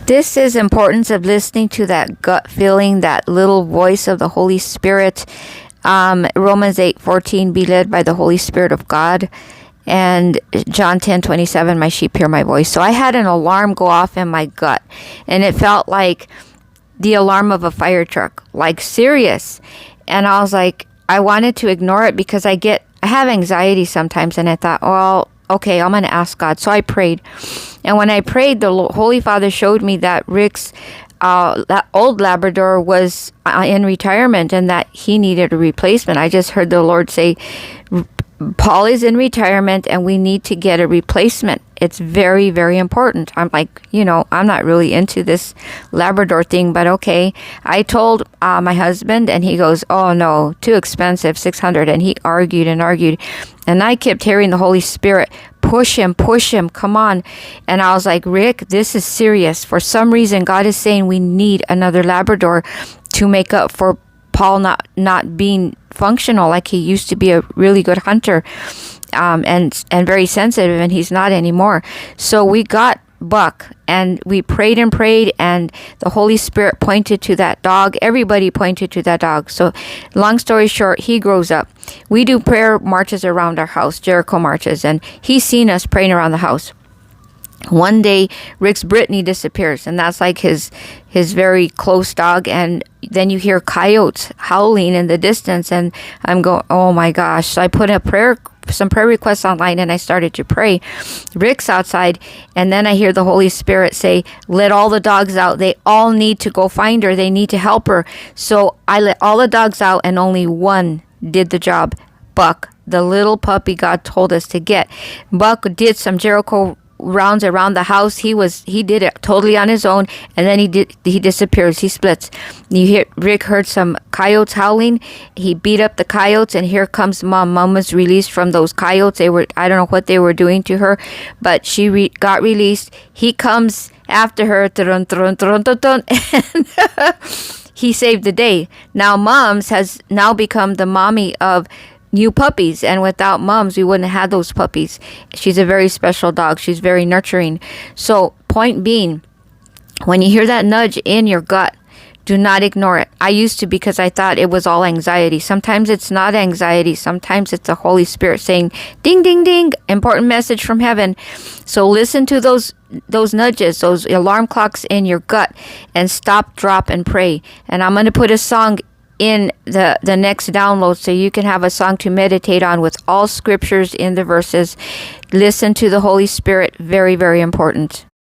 This is importance of listening to that gut feeling, that little voice of the Holy Spirit. Romans 8:14, be led by the Holy Spirit of God. And John 10:27, my sheep hear my voice. So I had an alarm go off in my gut, and it felt like the alarm of a fire truck, like serious. And I was like, I wanted to ignore it because I have anxiety sometimes, and I thought, well, okay, I'm going to ask God. So I prayed. And when I prayed, the Holy Father showed me that Rick's that old Labrador was in retirement and that he needed a replacement. I just heard the Lord say, Paul is in retirement and we need to get a replacement. It's very, very important. I'm like, I'm not really into this Labrador thing, but okay. I told my husband, and he goes, oh no, too expensive, $600. And he argued and argued. And I kept hearing the Holy Spirit, push him, come on. And I was like, Rick, this is serious. For some reason, God is saying we need another Labrador to make up for Paul not being functional like he used to be, a really good hunter, and very sensitive, and he's not anymore. So we got Buck, and we prayed, and the Holy Spirit pointed to that dog. Everybody pointed to that dog. So long story short, he grows up. We do prayer marches around our house, Jericho marches, and he's seen us praying around the house. One day, Rick's Brittany disappears, and that's like his very close dog. And then you hear coyotes howling in the distance, and I'm going, oh my gosh. So I put some prayer requests online, and I started to pray. Rick's outside, and then I hear the Holy Spirit say, let all the dogs out. They all need to go find her. They need to help her. So I let all the dogs out, and only one did the job. Buck, the little puppy God told us to get. Buck did some Jericho rounds around the house. He did it totally on his own, and then he disappears. He splits. Rick heard some coyotes howling. He beat up the coyotes, and here comes Mom. Mom was released from those coyotes. I don't know what they were doing to her, but she got released. He comes after her, and he saved the day. Now Mom's has now become the mommy of new puppies, and without Mums, we wouldn't have had those puppies. She's a very special dog. She's very nurturing. So point being, when you hear that nudge in your gut, do not ignore it. I used to, because I thought it was all anxiety. Sometimes it's not anxiety. Sometimes it's the Holy Spirit saying, ding, ding, ding, important message from heaven. So listen to those nudges, those alarm clocks in your gut, and stop, drop, and pray. And I'm going to put a song in the next download, so you can have a song to meditate on with all scriptures in the verses. Listen to the Holy Spirit. Very, very important.